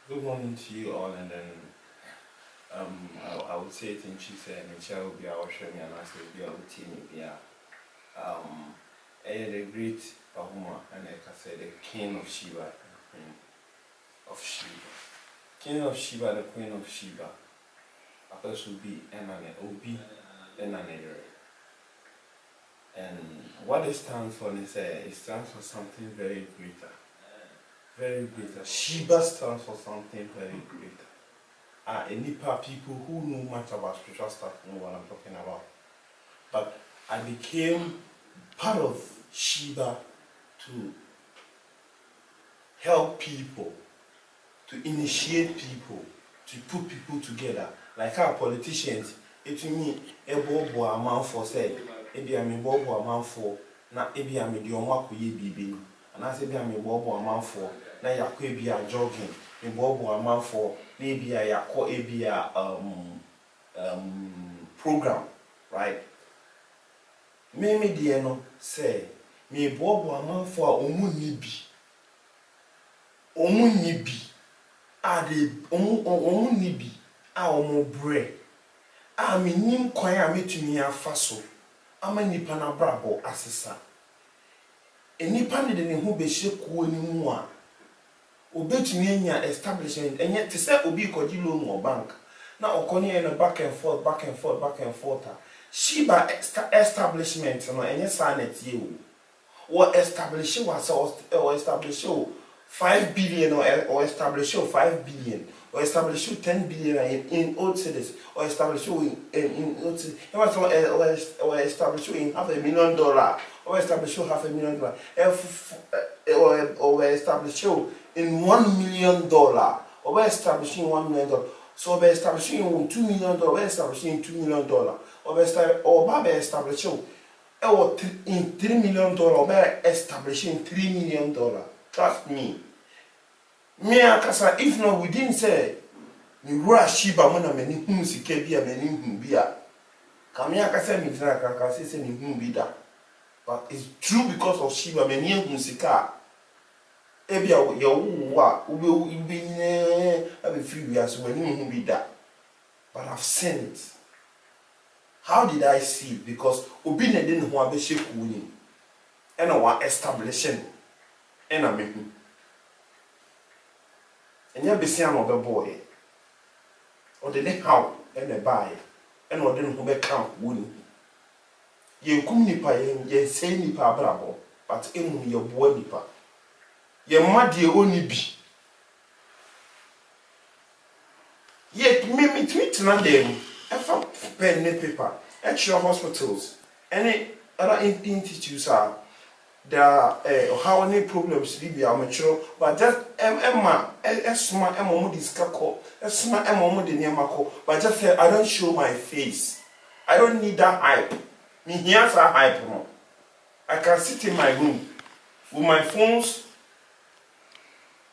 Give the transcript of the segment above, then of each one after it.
Good morning to you all, and then I would say it in Chisa and it shall be our Shemi and I say be our team. Yeah, the great Bahuma, and like I said, the King of Sheba, Queen of Sheba, King of Sheba, the Queen of Sheba. A person will be Enane, Obi, Enane. And what it stands for is it stands for something very greater. Very greater. Sheba stands for something very greater. Any people who know much about spiritual stuff know what I'm talking about. But I became part of Sheba to help people, to initiate people, to put people together. Like our politicians, it to me, a bobo amount for said, maybe I'm a bobo amount for, not maybe I'm a diomaku ye bibi, and I said I'm a bobo amount for, now you could be a jogging, a bobo amount for, maybe I call a program, right? Maybe the no say, me bobo amount for omunibi. Omunibi. Ade omunibi. Omo bre. Me nim kwan a metumi afa so. Ama nipa na brabo asesa. Nipa ne de ne ho be hye kuo ni mu a obetumi anya establishment enye te se obi kodi loan mo bank na okoni na back and forth Sheba establishment no enye sanet ye o establish was or establish 5 billion or establish 5 billion or establish 10 billion in old cities or establish in old cities or establish in $500,000 or establish $500,000 or establish in $1 million or establishing $1 million. So by establishing $2 million, we're establishing $2 million, or by establishing in $3 million, or by establishing $3 million. Trust me. Me akasa, if not, we didn't say me rush Sheba mona many musike bia many humbia. Kamia akasa me kaka say me humbida. But it's true because of Sheba many musika. Ebia your wa ube be free we as when you be that. But I've seen it. How did I see it? Because obi ne didn't want to be shake winning. And I want establishing. And I mean, and you be seeing another boy. Or the next how and a buy. And or didn't be count winning. You come nipa ye say nipa brabo, but in your boy nipa. Your mother only be. Yet, me tweet na them. If I pen and paper, extra hospitals, any other institutes are there. How many problems be amateur, but just Emma, Esma, Emma, Discaco, Esma, Emma, the Niamako, but just I don't show my face. I don't need that hype. Me here's a hype. No. I can sit in my room with my phones.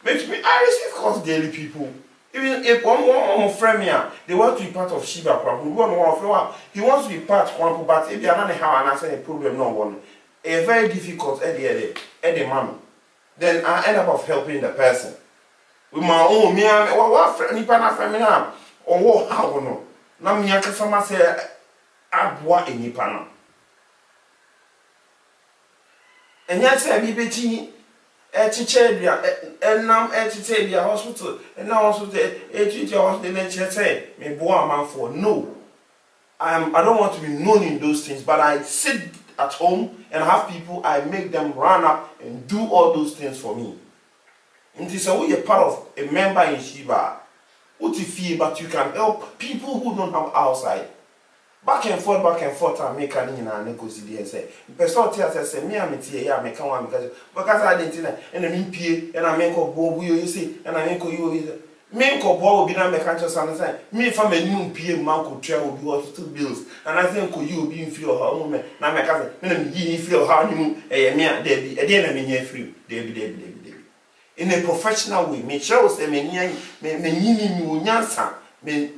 Makes me, I receive calls daily, people. Even if one friend me, they want to be part of Sheba, he wants to be part of one, but if they are not how and answer a problem, no one. A very difficult at the man. Then I end up helping the person. With my own, me, what friend, Nipana Femina, or what, how no. Now, me, I can say, Abwa in Nipana. And yes, I be betting. Chichedia, and now Chichedia hospital, and now also the hospital, say, me boy man for no. I don't want to be known in those things, but I sit at home and have people, I make them run up and do all those things for me. And this is a part of a member in Sheba. What you feel, but you can help people who don't have outside. Back and forth, I make an in and negotiate and say, Person say, me, I'm here, I make one because I didn't know, and I mean, P, and I make a bow, you see, and I make you. Make a ball be not mechanical understand. Me, if I'm a new PM, man could travel be also 2 bills, and I think you be in feel her own man. Now, my cousin, when you feel how you, a mere, there be a dinner in your free, there be. In a professional way, me shows them me,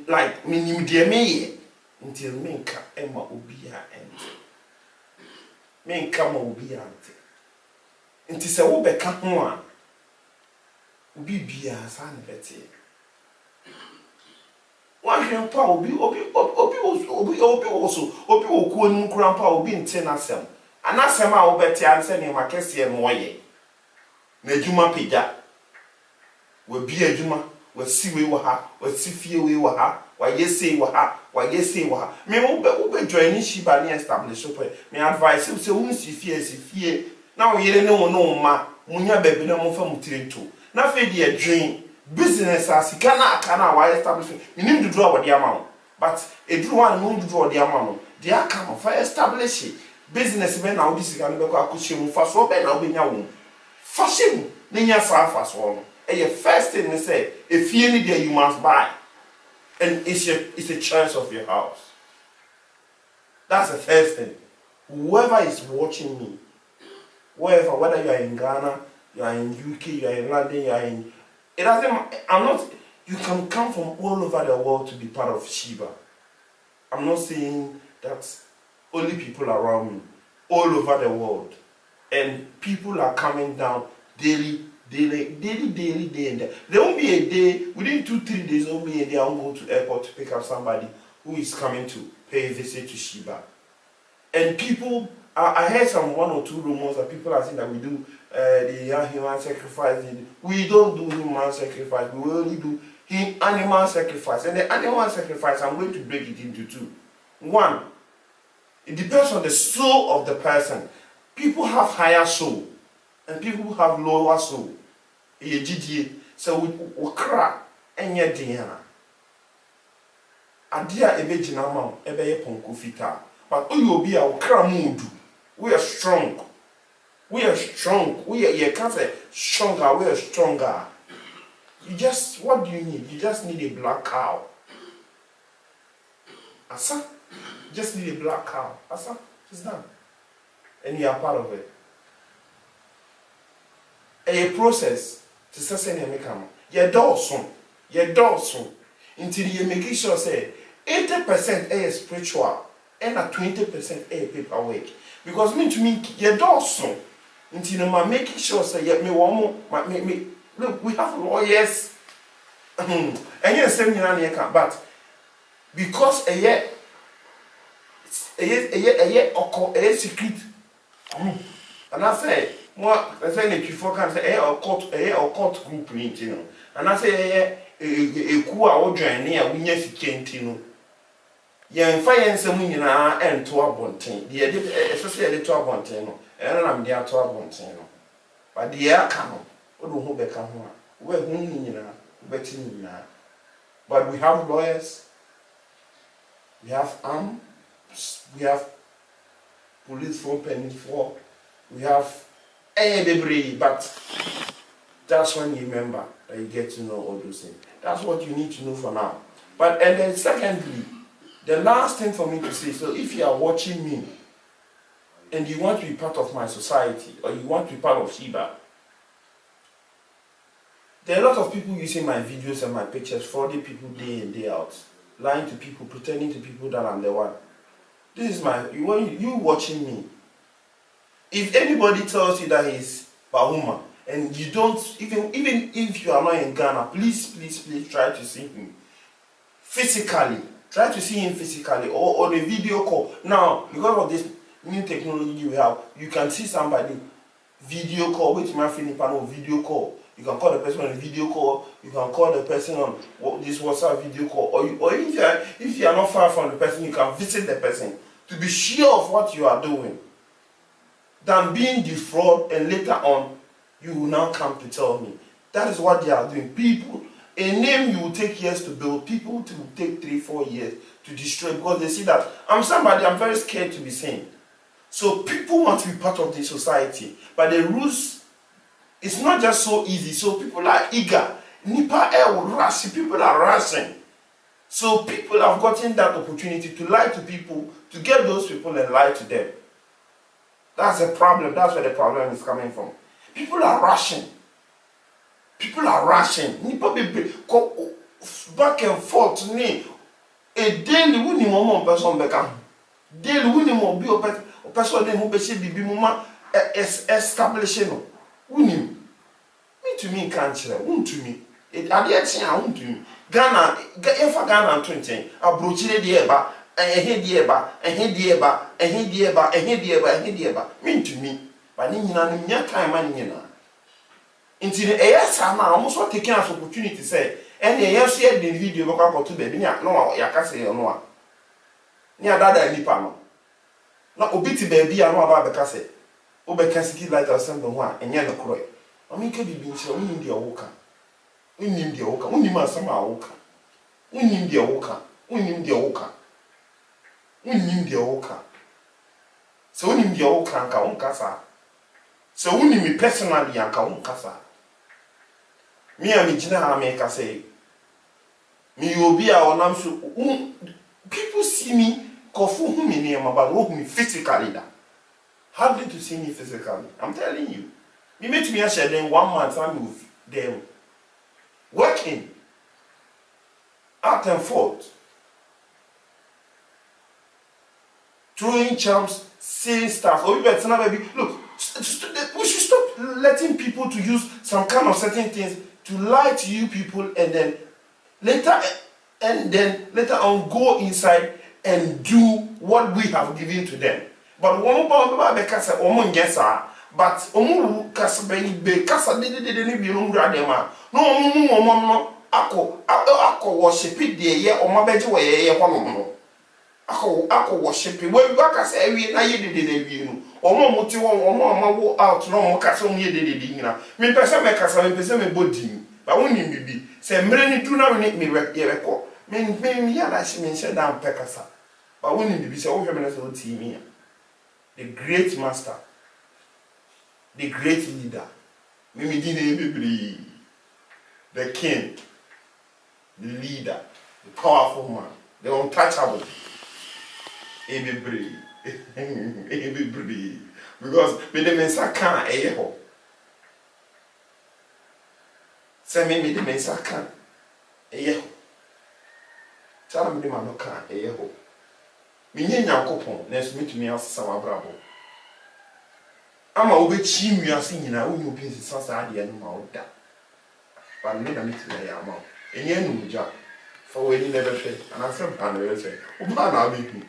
like me, dear me. Until Minka Emma Ubia and Minka Mobia. It is a Ubeka one. Obi bia san beti. One grandpa obi okuo nu grandpa obi nte na asem. Anasem a obeti anse ne makese no ye. Na adwuma pagya. We bi adwuma, we si we wo ha, we si fie we wo ha, wa yesi wo ha, wa yesi wo ha. Me wo be join Shiba ni establish up. Me advice say wo si fie. Na wo yere ne wo no ma, munya baabi na mo fa mutirinto. Na fe de adwen business asika na aka na wa establish. Me nim dudu a wo de ama wo. But eduru one no dudu wo de ama wo. De aka no fa establish business be na wo disika no be kwa akohyem fa so be na wo benya wo. Fa hyem na nya fa so no. And your first thing they say, if you need there, you must buy. And it's a choice of your house. That's the first thing. Whoever is watching me, wherever, whether you are in Ghana, you are in UK, you are in London, you are in... It doesn't... You can come from all over the world to be part of Shiba. I'm not saying that only people around me, all over the world. And people are coming down daily, day and day. There won't be a day, within 2-3 days, there won't be a day I'll go to airport to pick up somebody who is coming to pay a visit to Shiba. And people, I heard one or two rumors that people are saying that we do the human sacrifice. We don't do human sacrifice, we only do animal sacrifice. And the animal sacrifice, I'm going to break it into two. One, it depends on the soul of the person. People have higher soul. And people who have lower soul. So we cry and yet Diana. Adia ebe jinama ebe ye ponku fita. But you be our cramudu. We are strong. We are strong. You can't say stronger, we are stronger. You just, what do you need? You just need a black cow. Asa? You just need a black cow. Asa? It's done. And you are part of it. A process to say you make am. You do until you make sure say 80% is spiritual and 20% is paperwork. Because me to me you do until you make sure say me one more me look, we have lawyers and you say me na but because a year secret group and I say moi, I say that you focus a court group, you know, and I say a coup or join near we yes can't, you know. Young fire some in our end to a bontain, the especially to a bontain, and I'm there to a bontain. But the air come, what do you become? We're winning, you know, betting now. But we have lawyers, we have arms, we have police for penny for, we have. But that's when you remember that you get to know all those things. That's what you need to know for now. But and then secondly, the last thing for me to say, so if you are watching me and you want to be part of my society or you want to be part of Shiba, there are a lot of people using my videos and my pictures, frauding people day in, day out, lying to people, pretending to people that I'm the one. This is you watching me. If anybody tells you that he's Bahuma and you don't, even if you are not in Ghana, please try to see him physically. Try to see him physically or on a video call. Now, because of this new technology we have, you can see somebody video call, which my panel video call. You can call the person on a video call. You can call the person on this WhatsApp video call, or if you are not far from the person, you can visit the person to be sure of what you are doing. Than being defrauded and later on you will now come to tell me. That is what they are doing. People, a name you will take years to build, people to take 3-4 years to destroy because they see that I'm somebody, I'm very scared to be seen. So people want to be part of the society, but the rules, it's not just so easy. So people are eager. Nipa will rush, people are rushing. So people have gotten that opportunity to lie to people, to get those people and lie to them. That's a problem. That's where the problem is coming from. People are rushing. People are rushing. Back and forth. A daily winning moment person become. Daily winning will be a person who be establishing. Winning. to me can't share, won't to me. It at the end, I won't to me. Ghana, if I Ghana 20, I'll broach it the eba, and head the eba, and head the eba, and head the eba, and head the eba, and head the eba. Mean to me, but in your time, and into the air, I'm almost what taking us opportunity to say, and the air shared the video about to baby, no, I can't say no. Near that, any panel. Not obiti baby, I know about the cassette. Obekasiki light or something one, and yellow croy. I mean, could be being so in the walker. We need the walker, we need my summer walker. We need the walker, we need the walker. We need the walker. So we need the walker and Kaun Casa. So we need me personally and Kaun Casa. Me and me, Jina, make a say. Me will be our name. People see me, Kofu, whom me name about whom me physically. Hardly to see me physically. I'm telling you. Me met me a share then 1 month I'm with them. Working. Out and forth. Throwing charms, saying stuff. Oh, you better not baby. Look, we should stop letting people to use some kind of certain things to lie to you people and then later on go inside and do what we have given to them. But one more because omo ngesa but omo kasa be kasa de bi no radema no omo no akọ worship de ye omo beje we ye hono no akọ worship we kasa ewie na ye de ewie no omo muti won omo amawo out no omo kasa omo ye de nyina me pese me kasa me pese me body ba woni bibi se mre ni du na me ye rekọ me ya na shi me nse dan pe kasa ba woni bibi se wo hwe me na se o ti mi. The great master, the great leader, the king, the leader, the powerful man, the untouchable. Because me the mensa can eho. Say me the mensa can eho. Tell me the man no can eho. Minye nyankopon na esumi tumi asesa wabrabo ama obechi miase nyina woni obi nsesa ade anu ma oda ba me na mitila ya ma enye numja for we ni never say and I said and we say o ba na abiku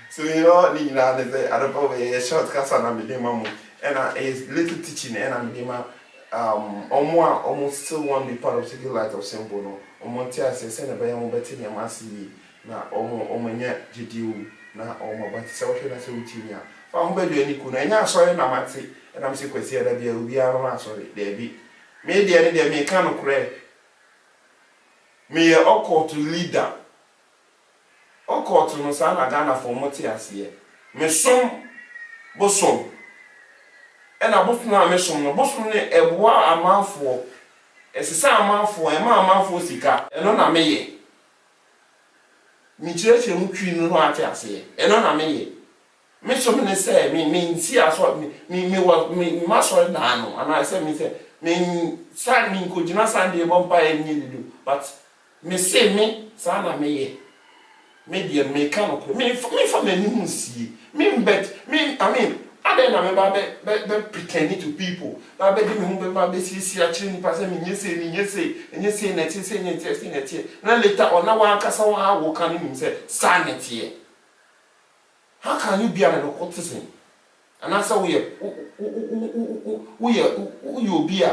so you know ni na dey say adapa we short kasa na me dey mamu and is little teaching and me dey ma omo still want to be part of City Light of Simple no omo ti ase say na be ya mo beti ni amasi na omo nya jidiu na omo ba ti se wo hwe na se wutimi a fa ho ba duani ku na nya asore na mate na am se kwasi ada bia obi a no asore da bi me de ne de me kan no kure me ye occult leader occult no sa na Ghana for moti ase me som bosom ena bosom na me som no bosom ne eboa amanfo esisa amanfo e ma amanfo sika eno na me ye mi chire mu twi no ate ase eno na me ye me so me say me nsi aso me ma so na no and I say me say me stand me ko jina Sunday bompa e nyi lidu but me say me sa na me ye me dia me kan ko me for me hu sie me bet me I mean I don't know pretending to people. I bet me who be see a chin person me say net. Now later on now one kasa one will come in say sanity. How can you be an occultism? And that's how we you be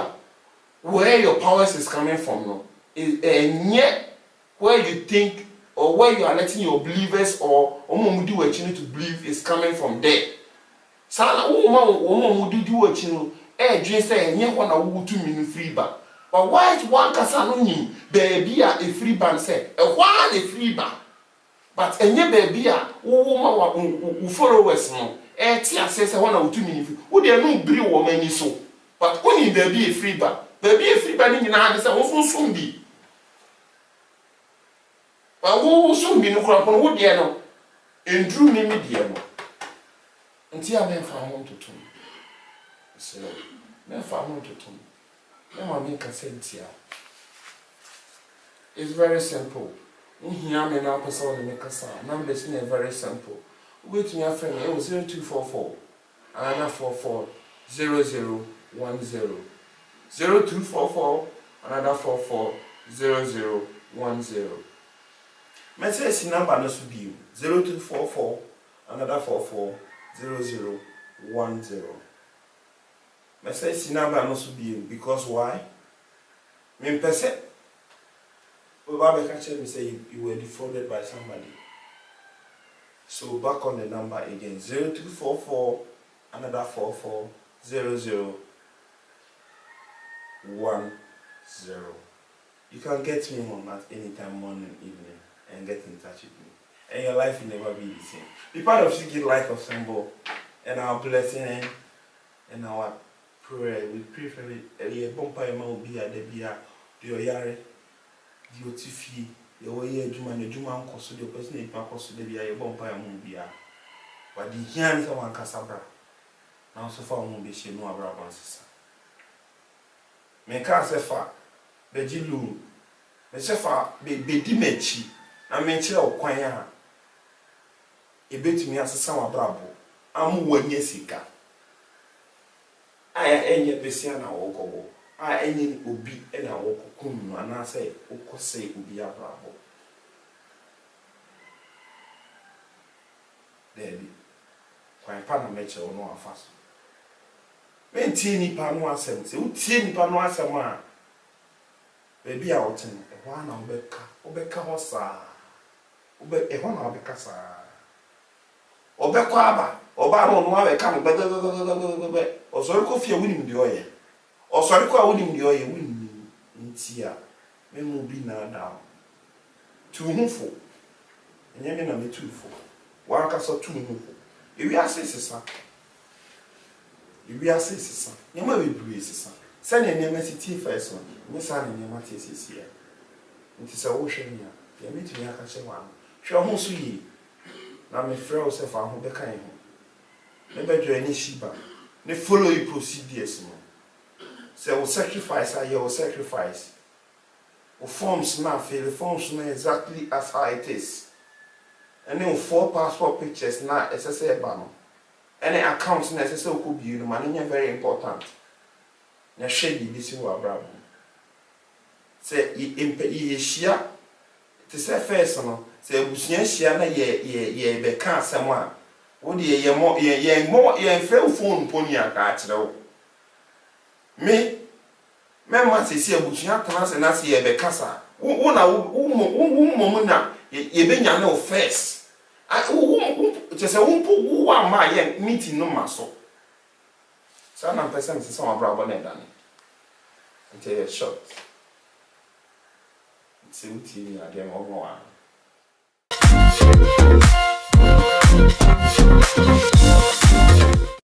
where your powers is coming from no. And yet where you think or where you are letting your believers or do what you need to believe is coming from there. Sana woman do what you know, dream say, and yet one a 2 minute free ban. But why is one casano him, baby a free ban say, a one a free ban? But and yet baby a woman who follow us no, tia says a 1 or 2 minutes, would there no brew woman is so? But only baby a free ban, baby a free ban in hand is also soon be. But who will soon be no crop on wood dear no, and drew me dear no. Until I went from home to tomb. So, men from home to tomb. No one make consent here. It's very simple. Here, I'm now person to make a sound. Number is very simple. Wait to your friend, it was 0244 and 440010. 0244 another 440010. Message number no should be 0244 another 440010. Message number no should be because why? Me person Baba can tell me say you were defrauded by somebody. So back on the number again 0244 another 440010. You can get me on that anytime, morning, evening, and get in touch with me. And your life will never be the same. Be part of Seeking Life of Symbol and our blessing and our prayer. We pray for a bumpire will be at the beer, the Oyare, the Otifi, the way Juma, the Juma, the person in Pacos, the beer, a bumpire will be. But the hands of one Casabra now so far won't be she no Abraham sister. Me can't say far. Bejilu, me say far. Be dimechi. Na me nche okwan ya. Ebetumi asesa wa brabo. Amu wanye sika. Aya enye besia na wokobo. Aya enye obi e na wokokunu ana say okose obi abrabo. Debi. Kwan pa na meche ono afaso. Men tie nipa no asem se utie nipa no asem a baby a woten e ho na obeka ho saa obe e ho na obeka saa obekwa aba oba no no abeka no be osori ko fie wunim de oye osori ko wunim de oye wunim ntia memu bi na da tu hufo enye me na metufo wa aka so tu hufo ewi asesesa we are sister. You may be brave, sister. Send your name as a tea first one. Miss Annie, your Mattis is here. It is a ocean here. You meet me, I can say one. Show who see. Now, my friend was a farm who became him. Never join any Shiba. They follow you procedures. Say, will sacrifice, I will sacrifice. Or forms now, the forms now exactly as how it is. And then 4 passport pictures now, as I say, banner. Any accounts necessary could be you money very important. Na shady this you Abraham. Say ye share to say first no say busuan share na ye be ka asem a wo de ye more ye free phone poni aka akire wo. Me mema say see busuan tana say na say ye be kasa. Wo na wo na ye be nya na first. Just a wumpo one my meeting no maso. So I'm person to some bravo done. Until you're shot. It's a routine again over one.